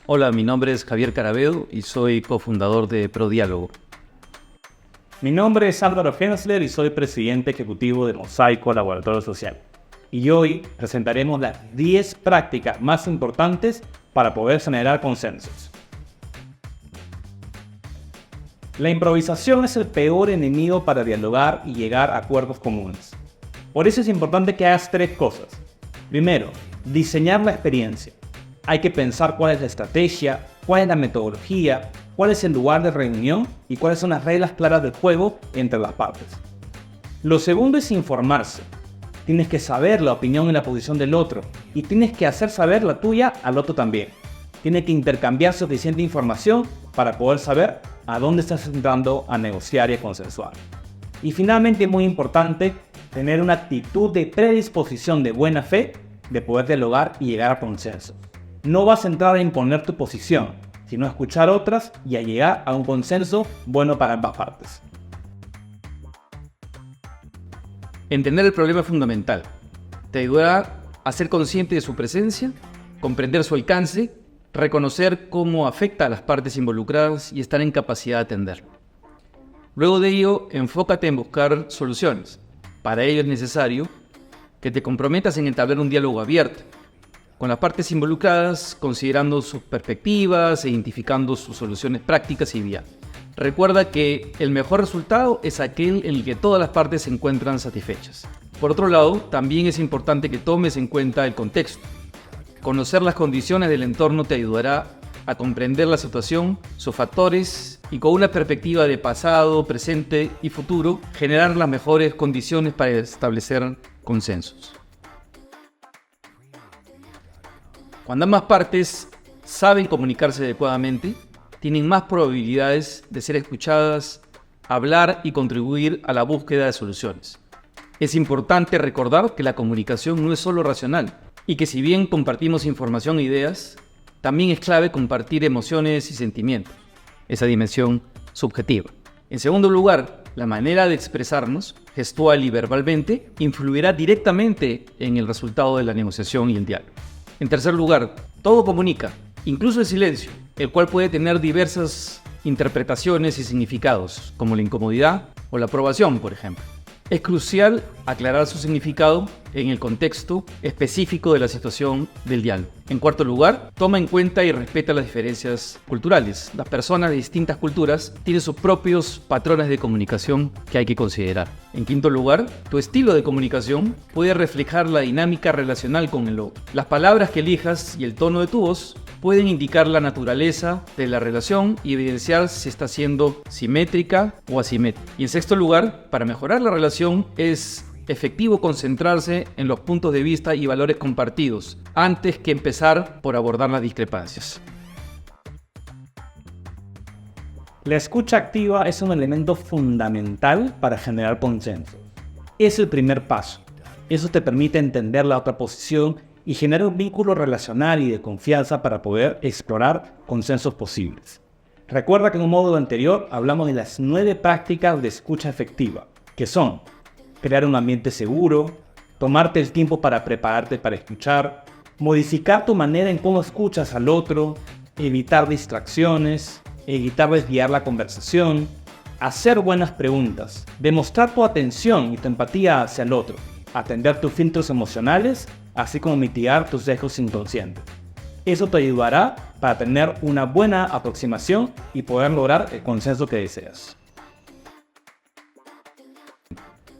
Hola, mi nombre es Javier Carabedo y soy cofundador de ProDiálogo. Mi nombre es Álvaro Hensler y soy presidente ejecutivo de Mosaico Laboratorio Social. Y hoy presentaremos las 10 prácticas más importantes para poder generar consensos. La improvisación es el peor enemigo para dialogar y llegar a acuerdos comunes. Por eso es importante que hagas 3 cosas. Primero, diseñar la experiencia. Hay que pensar cuál es la estrategia, cuál es la metodología, cuál es el lugar de reunión y cuáles son las reglas claras del juego entre las partes. Lo segundo es informarse. Tienes que saber la opinión y la posición del otro y tienes que hacer saber la tuya al otro también. Tienes que intercambiar suficiente información para poder saber a dónde estás entrando a negociar y a consensuar. Y finalmente, es muy importante tener una actitud de predisposición de buena fe de poder dialogar y llegar a consenso. No vas a entrar a imponer tu posición, sino a escuchar otras y a llegar a un consenso bueno para ambas partes. Entender el problema es fundamental. Te ayudará a ser consciente de su presencia, comprender su alcance, reconocer cómo afecta a las partes involucradas y estar en capacidad de atenderlo. Luego de ello, enfócate en buscar soluciones. Para ello es necesario que te comprometas en entablar un diálogo abierto con las partes involucradas, considerando sus perspectivas e identificando sus soluciones prácticas y viables. Recuerda que el mejor resultado es aquel en el que todas las partes se encuentran satisfechas. Por otro lado, también es importante que tomes en cuenta el contexto. Conocer las condiciones del entorno te ayudará a comprender la situación, sus factores y con una perspectiva de pasado, presente y futuro, generar las mejores condiciones para establecer consensos. Cuando ambas partes saben comunicarse adecuadamente, tienen más probabilidades de ser escuchadas, hablar y contribuir a la búsqueda de soluciones. Es importante recordar que la comunicación no es solo racional y que si bien compartimos información e ideas, también es clave compartir emociones y sentimientos, esa dimensión subjetiva. En segundo lugar, la manera de expresarnos, gestual y verbalmente, influirá directamente en el resultado de la negociación y el diálogo. En tercer lugar, todo comunica, incluso el silencio, el cual puede tener diversas interpretaciones y significados, como la incomodidad o la aprobación, por ejemplo. Es crucial aclarar su significado en el contexto específico de la situación del diálogo. En cuarto lugar, toma en cuenta y respeta las diferencias culturales. Las personas de distintas culturas tienen sus propios patrones de comunicación que hay que considerar. En quinto lugar, tu estilo de comunicación puede reflejar la dinámica relacional con el otro. Las palabras que elijas y el tono de tu voz pueden indicar la naturaleza de la relación y evidenciar si está siendo simétrica o asimétrica. Y en sexto lugar, para mejorar la relación es efectivo concentrarse en los puntos de vista y valores compartidos antes que empezar por abordar las discrepancias. La escucha activa es un elemento fundamental para generar consenso. Es el primer paso. Eso te permite entender la otra posición y generar un vínculo relacional y de confianza para poder explorar consensos posibles. Recuerda que en un módulo anterior hablamos de las 9 prácticas de escucha efectiva, que son crear un ambiente seguro, tomarte el tiempo para prepararte para escuchar, modificar tu manera en cómo escuchas al otro, evitar distracciones, evitar desviar la conversación, hacer buenas preguntas, demostrar tu atención y tu empatía hacia el otro, atender tus filtros emocionales, así como mitigar tus sesgos inconscientes. Eso te ayudará para tener una buena aproximación y poder lograr el consenso que deseas.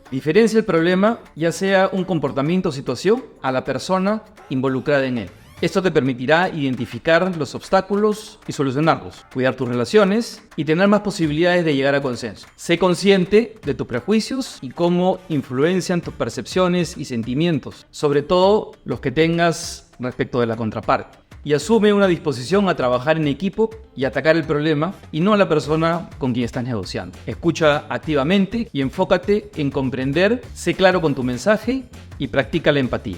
Diferencia el problema, ya sea un comportamiento o situación, a la persona involucrada en él. Esto te permitirá identificar los obstáculos y solucionarlos, cuidar tus relaciones y tener más posibilidades de llegar a consenso. Sé consciente de tus prejuicios y cómo influencian tus percepciones y sentimientos, sobre todo los que tengas respecto de la contraparte. Y asume una disposición a trabajar en equipo y atacar el problema y no a la persona con quien estás negociando. Escucha activamente y enfócate en comprender, sé claro con tu mensaje y practica la empatía.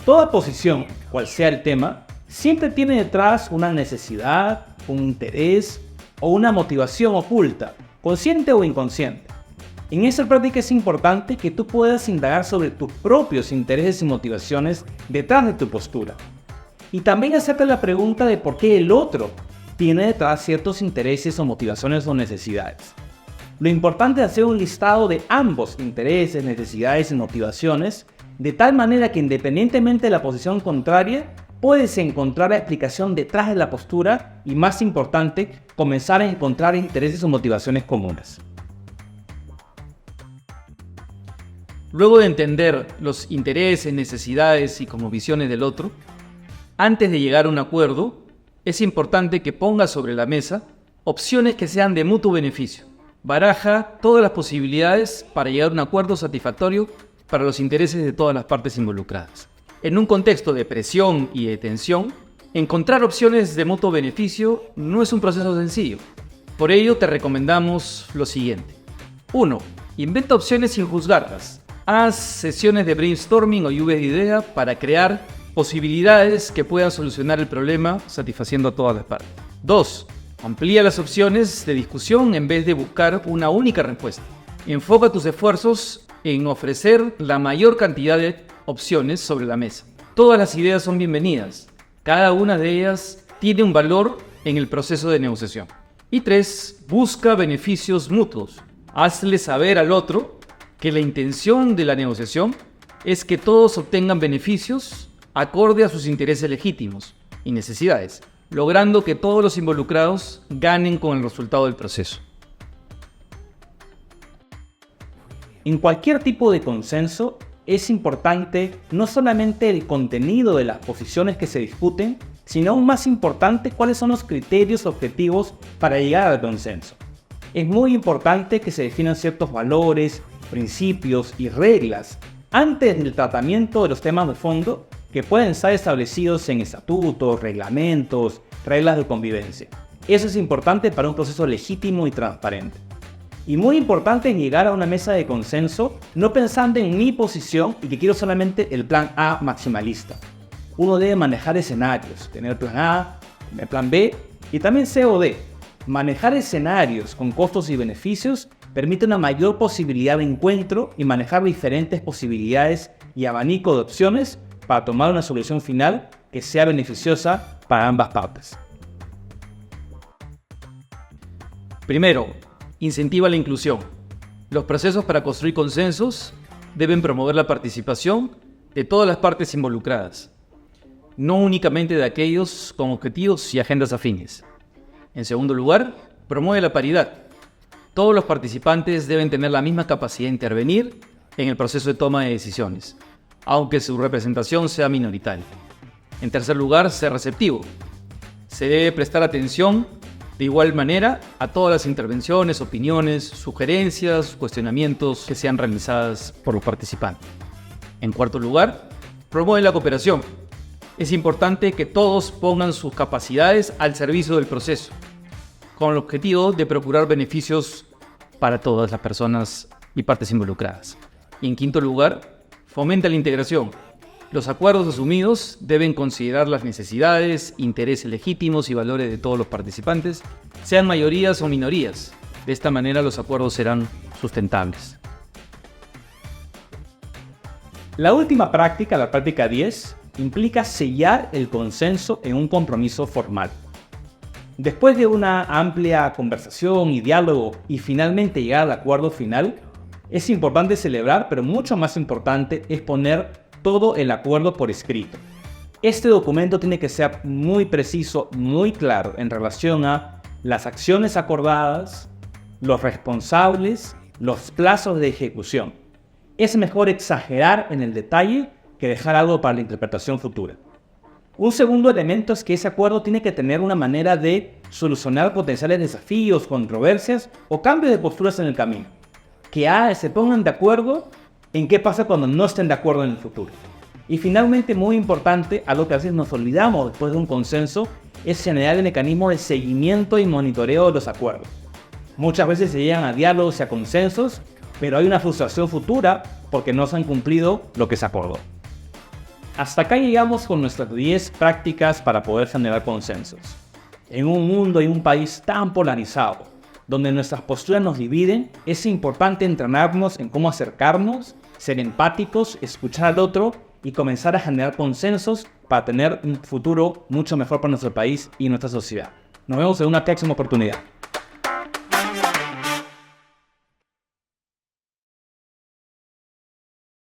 Toda posición, cual sea el tema, siempre tiene detrás una necesidad, un interés o una motivación oculta, consciente o inconsciente. En esta práctica es importante que tú puedas indagar sobre tus propios intereses y motivaciones detrás de tu postura. Y también hacerte la pregunta de por qué el otro tiene detrás ciertos intereses o motivaciones o necesidades. Lo importante es hacer un listado de ambos intereses, necesidades y motivaciones, de tal manera que independientemente de la posición contraria, puedes encontrar la explicación detrás de la postura y, más importante, comenzar a encontrar intereses o motivaciones comunes. Luego de entender los intereses, necesidades y cosmovisiones del otro, antes de llegar a un acuerdo, es importante que pongas sobre la mesa opciones que sean de mutuo beneficio. Baraja todas las posibilidades para llegar a un acuerdo satisfactorio para los intereses de todas las partes involucradas. En un contexto de presión y de tensión, encontrar opciones de mutuo beneficio no es un proceso sencillo. Por ello te recomendamos lo siguiente. 1. Inventa opciones sin juzgarlas. Haz sesiones de brainstorming o lluvia de ideas para crear posibilidades que puedan solucionar el problema satisfaciendo a todas las partes. 2. Amplía las opciones de discusión en vez de buscar una única respuesta. Enfoca tus esfuerzos en ofrecer la mayor cantidad de opciones sobre la mesa. Todas las ideas son bienvenidas. Cada una de ellas tiene un valor en el proceso de negociación. Y 3. Busca beneficios mutuos. Hazle saber al otro que la intención de la negociación es que todos obtengan beneficios acorde a sus intereses legítimos y necesidades, logrando que todos los involucrados ganen con el resultado del proceso. En cualquier tipo de consenso es importante no solamente el contenido de las posiciones que se discuten, sino aún más importante cuáles son los criterios objetivos para llegar al consenso. Es muy importante que se definan ciertos valores, principios y reglas antes del tratamiento de los temas de fondo que pueden estar establecidos en estatutos, reglamentos, reglas de convivencia. Eso es importante para un proceso legítimo y transparente. Y muy importante es llegar a una mesa de consenso no pensando en mi posición y que quiero solamente el plan A maximalista. Uno debe manejar escenarios, tener plan A, plan B y también C o D. Manejar escenarios con costos y beneficios permite una mayor posibilidad de encuentro y manejar diferentes posibilidades y abanico de opciones para tomar una solución final que sea beneficiosa para ambas partes. Primero, incentiva la inclusión. Los procesos para construir consensos deben promover la participación de todas las partes involucradas, no únicamente de aquellos con objetivos y agendas afines. En segundo lugar, promueve la paridad. Todos los participantes deben tener la misma capacidad de intervenir en el proceso de toma de decisiones, aunque su representación sea minoritaria. En tercer lugar, ser receptivo. Se debe prestar atención de igual manera a todas las intervenciones, opiniones, sugerencias, cuestionamientos que sean realizadas por los participantes. En cuarto lugar, promueve la cooperación. Es importante que todos pongan sus capacidades al servicio del proceso, con el objetivo de procurar beneficios para todas las personas y partes involucradas. Y en quinto lugar, fomenta la integración. Los acuerdos asumidos deben considerar las necesidades, intereses legítimos y valores de todos los participantes, sean mayorías o minorías. De esta manera los acuerdos serán sustentables. La última práctica, la práctica 10, implica sellar el consenso en un compromiso formal. Después de una amplia conversación y diálogo y finalmente llegar al acuerdo final, es importante celebrar, pero mucho más importante es poner todo el acuerdo por escrito. Este documento tiene que ser muy preciso, muy claro en relación a las acciones acordadas, los responsables, los plazos de ejecución. Es mejor exagerar en el detalle que dejar algo para la interpretación futura. Un segundo elemento es que ese acuerdo tiene que tener una manera de solucionar potenciales desafíos, controversias o cambios de posturas en el camino. Que se pongan de acuerdo en qué pasa cuando no estén de acuerdo en el futuro. Y finalmente, muy importante, algo que a veces nos olvidamos después de un consenso, es generar el mecanismo de seguimiento y monitoreo de los acuerdos. Muchas veces se llegan a diálogos y a consensos, pero hay una frustración futura porque no se han cumplido lo que se acordó. Hasta acá llegamos con nuestras 10 prácticas para poder generar consensos. En un mundo y un país tan polarizado, donde nuestras posturas nos dividen, es importante entrenarnos en cómo acercarnos, ser empáticos, escuchar al otro y comenzar a generar consensos para tener un futuro mucho mejor para nuestro país y nuestra sociedad. Nos vemos en una próxima oportunidad.